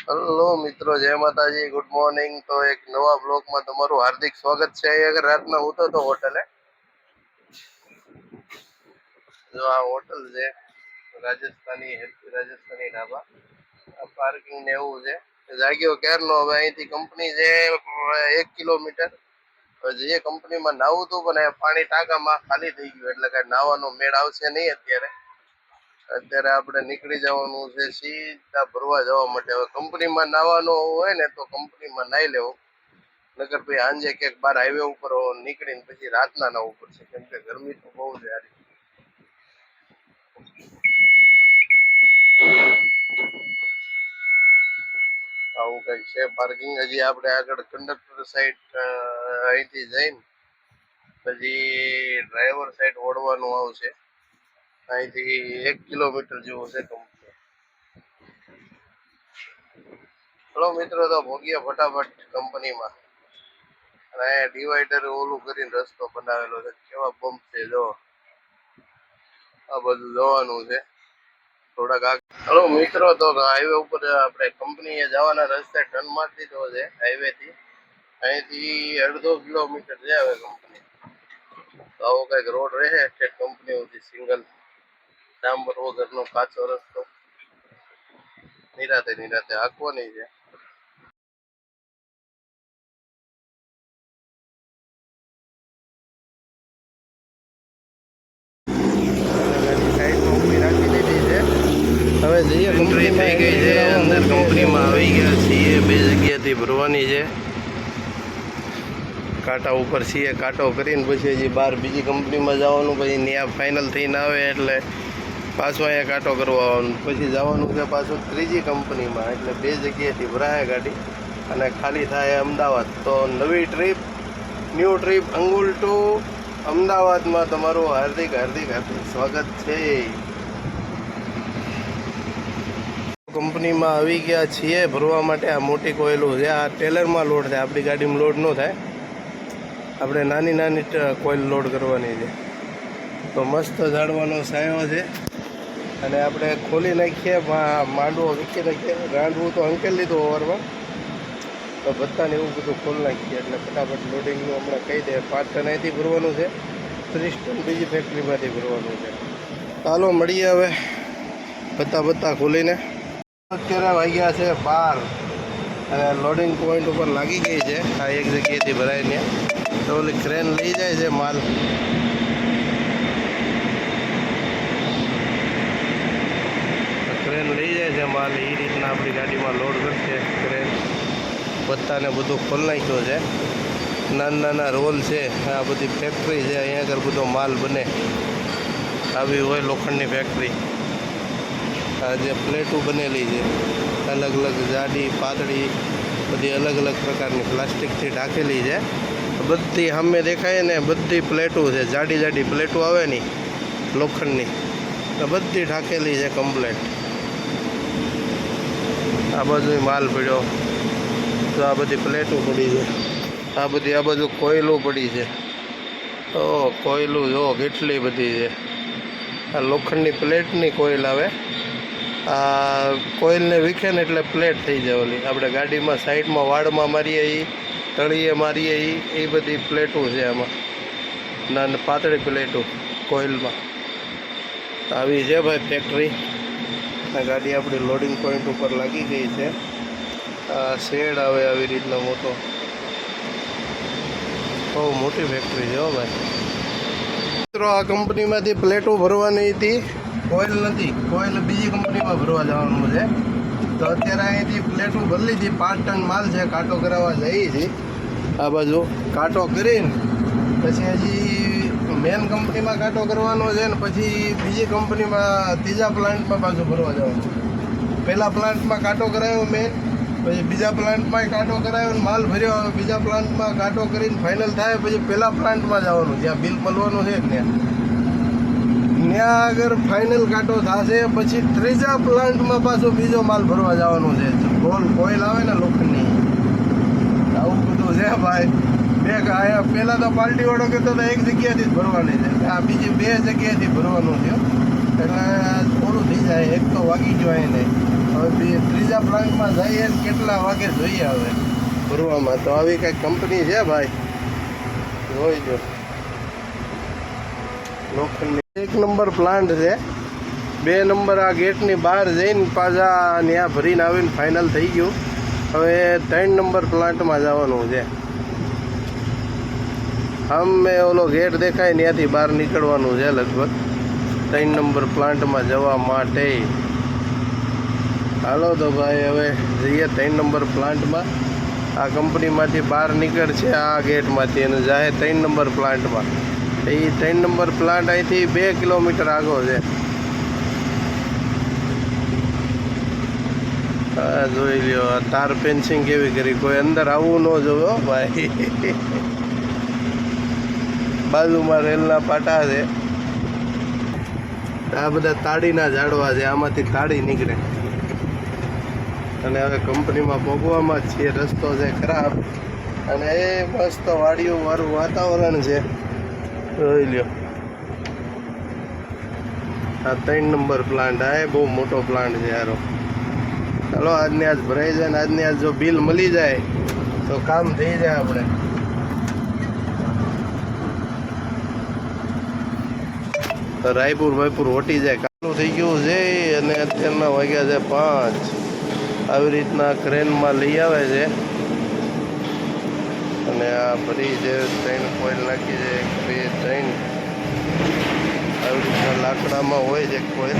Hello મિત્રો, જય માતાજી, ગુડ મોર્નિંગ। તો એક નવા બ્લોગમાં તમારું હાર્દિક સ્વાગત છે। અગર રાતના હું તો હોટલે જો આ હોટલ છે રાજસ્થાની રાજસ્થાની ઢાબા। પાર્કિંગ ને એવું છે, જાગ્યો ક્યારનો। હવે અહીંથી કંપની છે 1 કિલોમીટર। જે કંપનીમાં નાવું હતું પણ પાણી ટાંકામાં ખાલી થઈ ગયું, એટલે કઈ નાવાનો મેળ આવશે નહીં અત્યારે આપણે નીકળી જવાનું છે સીધા ભરવા જવા માટે। હવે કંપનીમાં નાવાનું હોય ને તો કંપનીમાં નાઈ લેવું, નકર ભાઈ સાંજે ક્યાંક બાર હાઈવે ઉપર નીકળીને પછી રાતના નાવું પડશે, કેમ કે ગરમી તો બહુ છે યાર। આવું કઈક છે પાર્કિંગ। હજી આપણે આગળ કંડક્ટર સાઈડ અહીંથી જઈને પછી ડ્રાઈવર સાઈડ વળવાનું આવશે। અહીંથી 1 કિલોમીટર જેવું છે કંપની। હલો મિત્રો, તો ભોગીએ ફટાફટ કંપનીમાં। અને અહીંયા ડિવાઈડર ઓલું કરીને રસ્તો બનાવેલો છે, કેવા બમ્પ છે જો। આ બધું જવાનું છે થોડાક હલો મિત્રો, તો હાઈવે ઉપર આપણે કંપનીએ જવાના રસ્તે ટર્ન મારી દીધો છે હાઈવે થી। અહીંથી 1.5 કિલોમીટર છે હવે કંપની। તો આવો કઈક રોડ રહે છે કંપની સુધી, સિંગલ ડામર વગરનો કાચો રસ્તો। નિરાતે આંકવાની છે। સાઈડમાં ઊભી રાખી દીધી છે। હવે જઈએ, એન્ટ્રી થઈ ગઈ છે અંદર। કંપનીમાં આવી ગયા છીએ, 2 જગ્યાથી ભરવાની છે। કાંટા ઉપર છીએ, કાંટો કરીને પછી હજી બહાર બીજી કંપનીમાં જવાનું, પછી ત્યાં ફાઇનલ થઈને આવે એટલે પાછું અહીંયા કાંટો કરવા આવવાનું, પછી જવાનું છે પાછું ત્રીજી કંપનીમાં। એટલે 2 જગ્યાએથી ભરાય ગાડી અને ખાલી થાય અમદાવાદ। તો નવી ટ્રીપ, ન્યૂ ટ્રીપ અંગુલ ટુ અમદાવાદમાં તમારું હાર્દિક સ્વાગત છે। કંપનીમાં આવી ગયા છીએ ભરવા માટે। આ મોટી કોયલું છે, આ ટેલરમાં લોડ થાય, આપણી ગાડીમાં લોડ ન થાય, આપણે નાની કોઇલ લોડ કરવાની છે। તો મસ્ત ઝાડવાનો સાયો છે અને આપણે ખોલી નાખીએ, માંડવો વીખી નાખીએ। રાંધવું તો અંકેલ લીધું ઓવરમાં, તો ભત્તાને એવું બધું ખોલી નાખીએ એટલે ફટાફટ લોડિંગનું હમણાં કહી દે। 5 ટન અહીંથી ભરવાનું છે, 30 ટન બીજી ફેક્ટરીમાંથી ભરવાનું છે। ચાલો મળીએ હવે ભત્તા ખોલીને। અત્યારે વાગ્યા છે 12 અને લોડિંગ પોઈન્ટ ઉપર લાગી ગઈ છે। આ એક જગ્યાએથી ભરાઈને તો ઓલી ક્રેન લઈ જાય છે માલ। ક્રેન લઈ જાય છે માલ, એ રીતના આપણી ગાડીમાં લોડ કરશે ક્રેન। પત્તાને બધું ખોલી નાખ્યો છે, નાના રોલ છે। આ બધી ફેક્ટરી છે, અહીંયા આગળ બધો માલ બને, આવી હોય લોખંડની ફેક્ટરી। આ જે પ્લેટો બનેલી છે અલગ જાડી પાતળી, બધી અલગ પ્રકારની પ્લાસ્ટિકથી ઢાંકેલી છે। બધી સામે દેખાય ને બધી પ્લેટો છે, જાડી પ્લેટો આવે ને લોખંડની, તો બધી ઢાંકેલી છે કમ્પ્લેટ। આ બાજુ માલ પડ્યો, તો આ બધી પ્લેટો પડી છે, આ બાજુ કોયલું પડી છે। તો કોયલું જો કેટલી બધી છે, આ લોખંડની પ્લેટની કોયલ આવે। આ કોઇલને વીખે ને એટલે પ્લેટ થઈ જાય ઓલી આપણે ગાડીમાં સાઈડમાં વાડમાં મારીએ, તળીએ મારીએ, એ બધી પ્લેટો છે આમાં, ના પાતળી પ્લેટો કોઇલમાં આવી છે ભાઈ ફેક્ટરી। આ ગાડી આપણી લોડિંગ પોઈન્ટ ઉપર લાગી ગઈ છે। આ શેડ આવે આવી રીતના મોટો, બહુ મોટી ફેક્ટરી છે હો ભાઈ મિત્રો। આ કંપનીમાંથી પ્લેટો ભરવાની હતી, કોઇલ નથી, કોઇલ બીજી કંપનીમાં ભરવા જવાનું છે। તો અત્યારે અહીંથી પ્લેટો ભરી લીધી, 5 ટન માલ છે, કાંટો કરાવવા જઈએ છીએ। આ બાજુ કાંટો કરીને પછી હજી મેન કંપનીમાં કાંટો કરવાનો છે ને પછી બીજી કંપનીમાં ત્રીજા પ્લાન્ટમાં પાછું ભરવા જવાનું। પહેલા પ્લાન્ટમાં કાંટો કરાવ્યો મેન, પછી બીજા પ્લાન્ટમાં કાંટો કરાવ્યો ને માલ ભર્યો। હવે બીજા પ્લાન્ટમાં કાંટો કરીને ફાઇનલ થાય પછી પહેલા પ્લાન્ટમાં જવાનું, જ્યાં બિલ મળવાનું છે ત્યાં આગળ ફાઇનલ કાંટો થશે, પછી ત્રીજા પ્લાન્ટમાં પાછો બીજો માલ ભરવા જવાનું છે। ગોલ કોઇલ આવે ને લોખંડની, આવું બધું છે ભાઈ। અહીંયા પહેલાં તો પાર્ટીવાળો કહેતો તો 1 જગ્યાએથી જ ભરવાની છે, આ બીજી 2 જગ્યાએથી ભરવાનું છે, એટલે ઓલું થઈ જાય। એક તો વાગી ગયો એને, હવે હવે ત્રીજા પ્લાન્ટમાં જઈએ ને કેટલા વાગે જોઈએ હવે ભરવામાં. તો આવી કંઈક કંપની છે ભાઈ, જોઈ જો. લોખંડની 1 નંબર પ્લાન્ટ છે. 2 નંબર આ ગેટની બહાર જઈને પાછા ત્યાં ભરીને આવીને ફાઇનલ થઈ ગયું. હવે 3 નંબર પ્લાન્ટમાં જવાનું છે. અમે ઓલો ગેટ દેખાય ત્યાંથી બહાર નીકળવાનું છે લગભગ 3 નંબર પ્લાન્ટમાં જવા માટે. હાલો તો ભાઈ હવે જઈએ 3 નંબર પ્લાન્ટમાં. આ કંપનીમાંથી બહાર નીકળશે આ ગેટમાંથી અને જાય 3 નંબર પ્લાન્ટમાં. એ 3 નંબર પ્લાન્ટ અહીંથી 2 કિલોમીટર આગળ છે. હા જોઈ લ્યો, આ તાર ફેન્સિંગ કેવી કરી, કોઈ અંદર આવવું ન જોવે ભાઈ. બાજુમાં રેલના પાટા છે. આ બધા તાડીના ઝાડવા છે, આમાંથી તાડી નીકળે. અને હવે કંપનીમાં પહોંચવામાં જ છીએ. રસ્તો છે ખરાબ અને એ મસ્ત વાડીઓ વાળું વાતાવરણ છે, જોઈ લ્યો. આ 3 નંબર પ્લાન્ટ, આ એ બહુ મોટો પ્લાન્ટ છે યારો. ચાલો આજને આજ ભરાઈ જાય ને આજને આજ જો બિલ મળી જાય તો કામ થઈ જાય આપણે. તો રાયપુર વાયપુર વટી જાય. ચાલુ થઈ ગયું છે અને અત્યારના વાગ્યા છે 5. આવી રીતના ક્રેનમાં લઈ આવે છે અને આ ભરી છે. 3 કોઇલ નાખી છે, 1 2 3. આવી રીતના લાકડામાં હોય છે કોઇલ.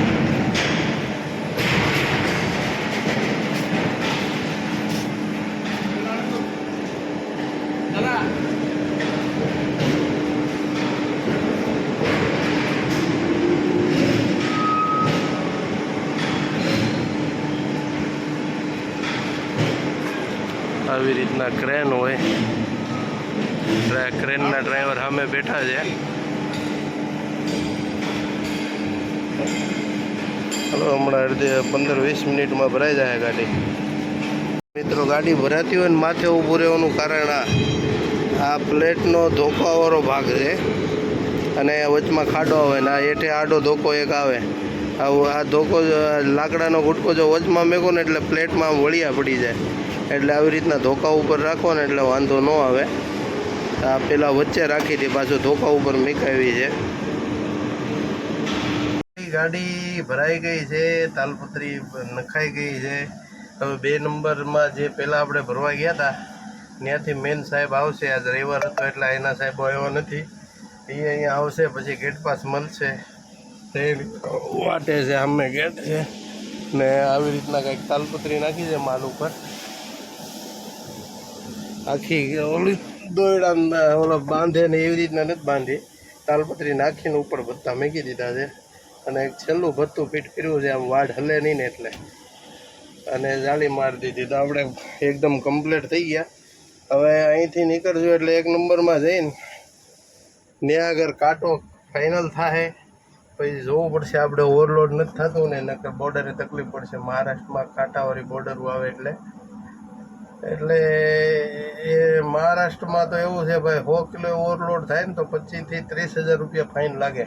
આવી રીતના ક્રેન હોય. ક્રેનના ડ્રાઈવર સામે બેઠા છે. હલો, હમણાં 15-20 મિનિટમાં ભરાઈ જાય ગાડી. મિત્રો ગાડી ભરાતી હોય ને માથે ઊભું રહેવાનું કારણ આ પ્લેટનો ધોકાવાળો ભાગ છે અને વચમાં ખાડો આવે ને આ હેઠે આડો ધોકો એક આવે. આ ધોકો લાકડાનો ગુટકો જો વચમાં મેકો ને એટલે પ્લેટમાં વળિયા પડી જાય. એટલે આવી રીતના ધોકા ઉપર રાખો ને એટલે વાંધો ન આવે. આ પેલા વચ્ચે રાખી હતી, પાછું ધોકા ઉપર મેકાવી છે. ગાડી ભરાઈ ગઈ છે, તાલપત્રી નખાઈ ગઈ છે. હવે 2 નંબરમાં જે પહેલાં આપણે ભરવા ગયા હતા ત્યાંથી મેન સાહેબ આવશે. આજ રવિવાર હતો એટલે એના સાહેબો આવ્યા નથી. એ અહીંયા આવશે પછી ગેટ પાસ મળશે. તે વાટે છે, સામે ગેટ છે ને આવી રીતના કંઈક તાલપત્રી નાખી છે માલ ઉપર. આખી ઓલી દોયડા ઓલો બાંધે ને એવી રીતના નથી બાંધી. તાલપત્રી નાખીને ઉપર ભત્તા મૂકી દીધા છે અને એક છેલ્લું ભત્તું ફિટ કર્યું છે, આમ વાડ હલે નહીં ને એટલે. અને જાળી મારી દીધી તો આપણે એકદમ કમ્પ્લીટ થઈ ગયા. હવે અહીંથી નીકળશું એટલે 1 નંબરમાં જઈને ત્યાં આગળ કાંટો ફાઇનલ થાય પછી જોવું પડશે આપણે ઓવરલોડ નથી થતું ને નકર બોર્ડરે તકલીફ પડશે. મહારાષ્ટ્રમાં કાંટાવાળી બોર્ડરો આવે એટલે એ મહારાષ્ટ્રમાં તો એવું છે ભાઈ, 100 કિલો ઓવરલોડ થાય ને તો 25,000 થી 30,000 રૂપિયા ફાઇન લાગે.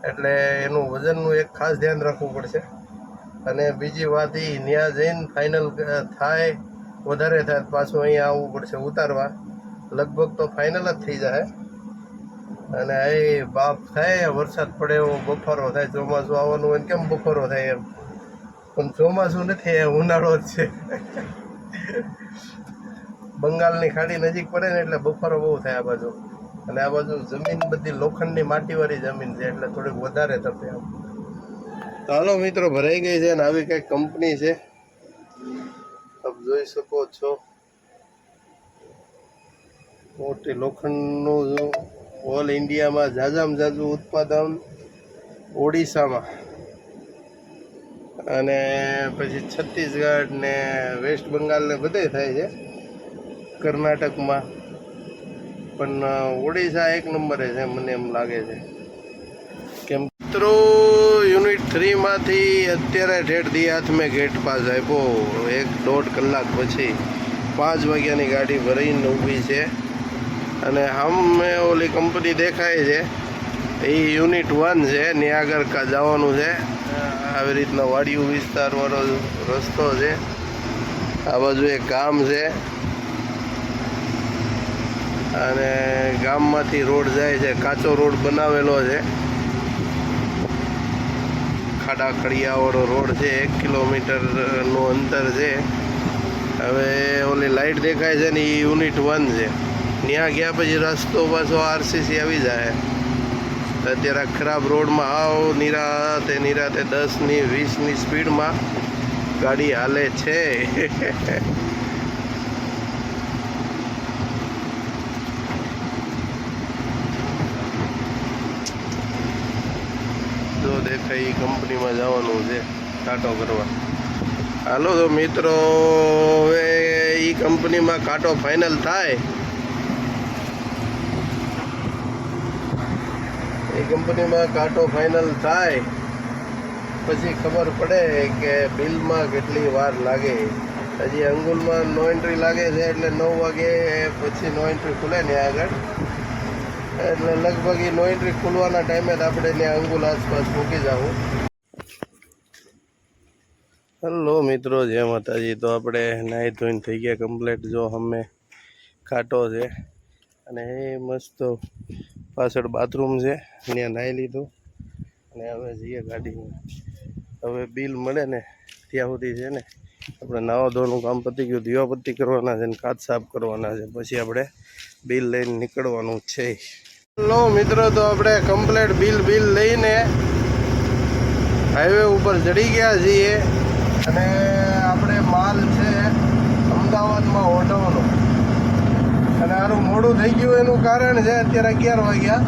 એટલે એનું વજનનું એક ખાસ ધ્યાન રાખવું પડશે. અને બીજી વાત એ ત્યાં જઈને ફાઇનલ થાય વધારે થાય પાછું અહીંયા આવવું પડશે ઉતારવા. લગભગ તો ફાઇનલ જ થઈ જાય. અને એ બાપ થાય, વરસાદ પડે એવો બફારો થાય. ચોમાસું આવવાનું હોય કેમ બફારો થાય એમ, પણ ચોમાસું નથી, ઉનાળો જ છે. બંગાળની ખાડી નજીક પડે ને એટલે બફારો બહુ થાય આ બાજુ. અને આ બાજુ જમીન બધી લોખંડની માટીવાળી જમીન છે એટલે થોડીક વધારે તપે આમ. તો હાલો મિત્રો, ભરાઈ ગઈ છે ને આવી કંઈક કંપની છે, આપ જોઈ શકો છો. મોટી લોખંડનું ઓલ ઇન્ડિયામાં ઝાઝામાં ઝાઝું ઉત્પાદન ઓડિશામાં અને પછી છત્તીસગઢ ને વેસ્ટ બંગાળ ને બધે થાય છે, કર્ણાટકમાં. પણ ઓડિશા 1 નંબરે છે મને એમ લાગે છે. કેમ મિત્રો યુનિટ 3માંથી અત્યારે ઠેઠ દિયાત મેં ગેટ પાસ આપ્યો. 1-1.5 કલાક પછી 5 વાગ્યાની ગાડી ભરીને ઊભી છે. અને સામે ઓલી કંપની દેખાય છે એ યુનિટ 1 છે, ત્યાં આગળ જવાનું છે. આવી રીતના વાડિયું વિસ્તારવાળો રસ્તો છે. આ બાજુ એક ગામ છે અને ગામમાંથી રોડ જાય છે. કાચો રોડ બનાવેલો છે, ખાડા ખડિયાવાળો રોડ છે. 1 કિલોમીટરનું અંતર છે. હવે ઓલી લાઇટ દેખાય છે ને એ યુનિટ 1 છે. ત્યાં ગયા પછી રસ્તો પાછો આરસીસી આવી જાય. અત્યારે ખરાબ રોડમાં આવ નિરાતે 10ની 20ની સ્પીડમાં ગાડી હાલે છે. જો દેખાય એ કંપનીમાં જવાનું છે કાંટો કરવા. હાલો તો મિત્રો, હવે એ કંપનીમાં કાંટો ફાઇનલ થાય, એ કંપનીમાં કાંટો ફાઇનલ થાય પછી ખબર પડે કે બિલમાં કેટલી વાર લાગે. હજી અંગુલમાં નો એન્ટ્રી લાગે છે એટલે 9 વાગે પછી નો એન્ટ્રી ખુલે ને આગળ, એટલે લગભગ એ નો એન્ટ્રી ખુલવાના ટાઈમે જ આપણે ત્યાં અંગુલ આસપાસ મૂકી જાઉં. હલો મિત્રો, જય માતાજી. તો આપણે નાહી ધોઈને થઈ ગયા કમ્પ્લેટ. જો અમે કાંટો છે અને એ મસ્ત પાછળ બાથરૂમ છે, ત્યાં નાહી લીધું અને હવે જઈએ ગાડીમાં. હવે બિલ મળે ને ત્યાં સુધી છે ને આપણે નાવા ધોવાનું કામ પતી ગયું, દીવાબત્તી કરવાના છે ને કાચ સાફ કરવાના છે, પછી આપણે બિલ લઈને નીકળવાનું છે. હલો મિત્રો, તો આપણે કમ્પ્લેટ બિલ લઈને હાઈવે ઉપર ચડી ગયા છીએ અને આપણે માલ છે અમદાવાદમાં ઓઢવવાનો. અને આનું મોડું થઈ ગયું એનું કારણ છે અત્યારે 11 વાગ્યા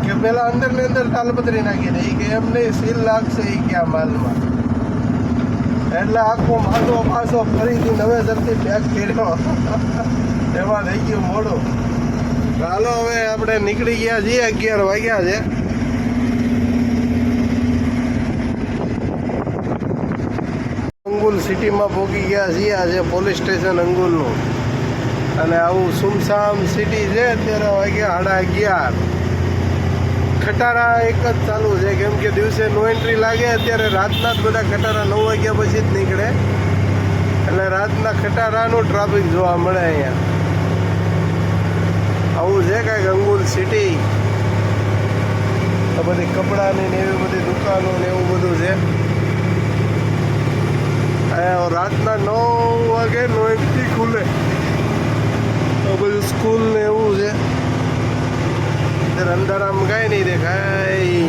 કે પેલા અંદર ને અંદર તાલપત્રી નાખી દે કે એમ નહીં સીલ લાગશે એ ક્યાં માલમાં, એટલે આખો માલો પાછો ફરીથી નવેસરથી પેક કર્યો. એમાં થઈ ગયું મોડું. ચાલો હવે આપણે નીકળી ગયા છીએ, 11 વાગ્યા છે. અંગુલ સિટીમાં પહોંચી ગયા છીએ. આ છે પોલીસ સ્ટેશન અંગુલનું અને આવું સુમસામ સિટી છે. અત્યારે વાગ્યા 11:30. ખટારા એક જ ચાલુ છે કેમ કે દિવસે નો એન્ટ્રી લાગે. અત્યારે રાતના જ બધા ખટારા 9 વાગ્યા પછી જ નીકળે, એટલે રાતના ખટારાનું ટ્રાફિક જોવા મળે અહીંયા. આવું છે કાંઈક અંગુલ સિટી. આ બધી કપડાની ને એવી બધી દુકાનો ને એવું બધું છે. અહીંયા રાતના 9 વાગે નો એન્ટ્રી ખુલે. બધું સ્કૂલ ને એવું છે. અંદર આમ કાંઈ નહીં દેખાય.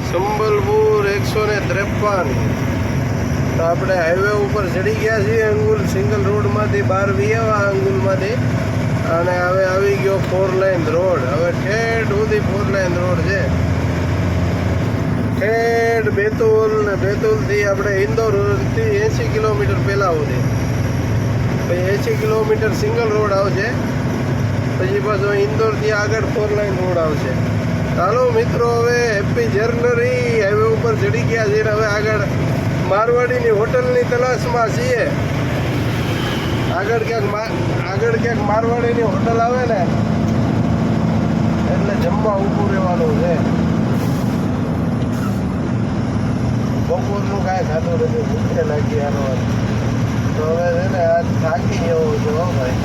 સંબલપુર 153. તો આપણે હાઈવે ઉપર ચડી ગયા છીએ અંગુલ. સિંગલ રોડમાંથી બહાર આવ્યા અંગુલમાંથી અને હવે આવી ગયો 4 લાઇન રોડ. હવે ઠેઠ સુધી 4 લાઇન રોડ છે, ઠેઠ બેતુલ ને બેતુલથી આપણે ઇન્દોરથી 80 કિલોમીટર પહેલાં સુધી. પછી 80 કિલોમીટર સિંગલ રોડ આવશે, પછી પાછો ઇન્દોરથી આગળ 4 લાઇન રોડ આવશે. ચાલો મિત્રો, હવે હેપી જર્નરી. હાઈવે ઉપર ચડી ગયા છીએ. હવે આગળ મારવાડીની હોટલની તલાશમાં છીએ. આગળ ક્યાંક મારવાડીની હોટલ આવે ને એટલે જમવા ઊભું રહેવાનું છે. બપોરનું કાંઈ ખાતું નથી, ભૂખે લાગી હારવાનું. તો હવે છે ને આજ થાકી જવું છે હો ભાઈ.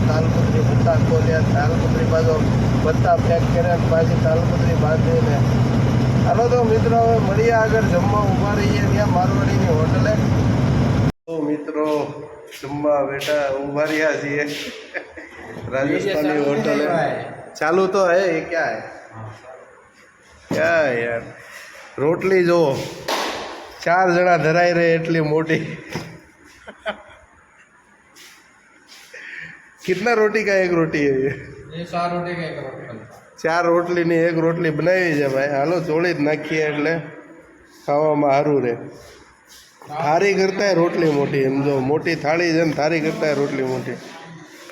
તાલપત્રી ભત્તા ખોલ્યા, તાલપત્રી પાછો ભત્તા પેક કર્યા, પાછી તાલપત્રી બાંધીને. હાલો તો મિત્રો, હવે મળીએ આગળ જમવા ઊભા રહીએ ત્યાં મારવાડીની હોટલે. તો મિત્રો, જમવા બેઠા ઊભા રહ્યા છીએ રાજસ્થાની હોટલે. ચાલુ તો હે ક્યાં યાર. રોટલી જો 4 જણા ધરાઈ રહે એટલી મોટી. कितना रोटी का एक रोटी है ये? 4 रोटी का एक रोटी. 4 રોટલીની એક રોટલી બનાવી છે ભાઈ. હાલો ચોળી જ નાખીએ એટલે ખાવામાં સારું રહે. થાળી કરતાં રોટલી મોટી. એમ જો મોટી થાળી છે ને થાળી કરતાં રોટલી મોટી.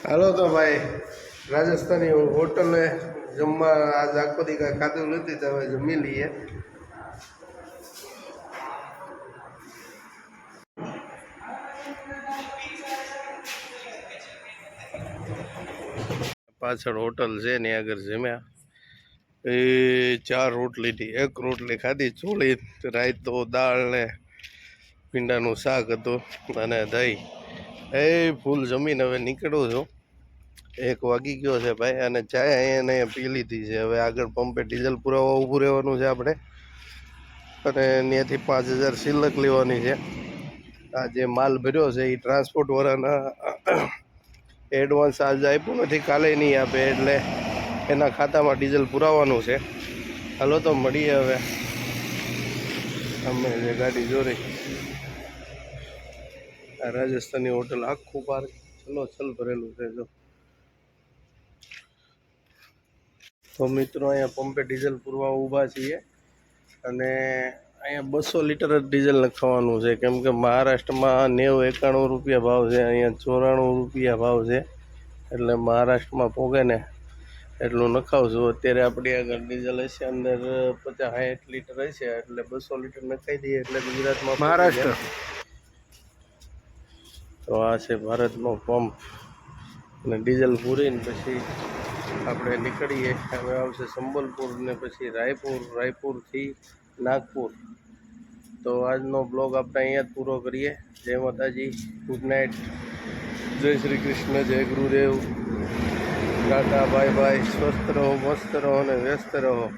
હાલો તો ભાઈ, રાજસ્થાની હોટલે જમવા આજ આખો દી કાંઈ ખાધું નથી તો હવે જમી લઈએ. પાછળ હોટલ છે ને આગળ જમ્યા એ 4 રોટલી હતી, 1 રોટલી ખાધી, ચોળી, રાયતો, દાળ ને ભીંડાનું શાક હતું અને દહીં. એ ફૂલ જમીન હવે નીકળું છું. 1 વાગી ગયો છે ભાઈ, અને ચાય અહીંયા પી લીધી છે. હવે આગળ પંપે ડીઝલ પુરાવા ઊભું રહેવાનું છે આપણે, અને ત્યાંથી 5000 સિલક લેવાની છે. આ જે માલ ભર્યો છે એ ટ્રાન્સપોર્ટ વાળાના એડવાન્સ આજે આપ્યું નથી, કાલે નહીં આપે, એટલે એના ખાતામાં ડીઝલ પુરાવાનું છે. હાલો તો મળીએ હવે. અમે જે ગાડી જોરી આ રાજસ્થાની હોટલ, આખું પાર્ક ચલો ચલ ભરેલું છે. જો તો મિત્રો અહીંયા પંપે ડીઝલ પૂરવા ઊભા છીએ, અને અહીંયા 200 લીટર જ ડીઝલ નખાવાનું છે, કેમ કે મહારાષ્ટ્રમાં 90-91 રૂપિયા ભાવ છે, અહીંયા 94 રૂપિયા ભાવ છે. એટલે મહારાષ્ટ્રમાં પોગે ને એટલું નખાવશું. અત્યારે આપણી આગળ ડીઝલ હશે અંદર 50-60 લીટર હશે, એટલે 200 લીટર નખાઈ દઈએ એટલે ગુજરાતમાં મહારાષ્ટ્ર. તો આ છે ભારતનો પંપ, અને ડીઝલ પૂરીને પછી આપણે નીકળીએ. હવે આવશે સંબલપુર ને પછી રાયપુર, રાયપુરથી નાગપુર. તો આજનો બ્લોગ આપણે અહીંયા જ પૂરો કરીએ. જય માતાજી, ગુડ નાઇટ, જય શ્રી કૃષ્ણ, જય ગુરુદેવ, ટાટા, બાય બાય. સ્વસ્થ રહો, મસ્ત રહો અને વ્યસ્ત રહો.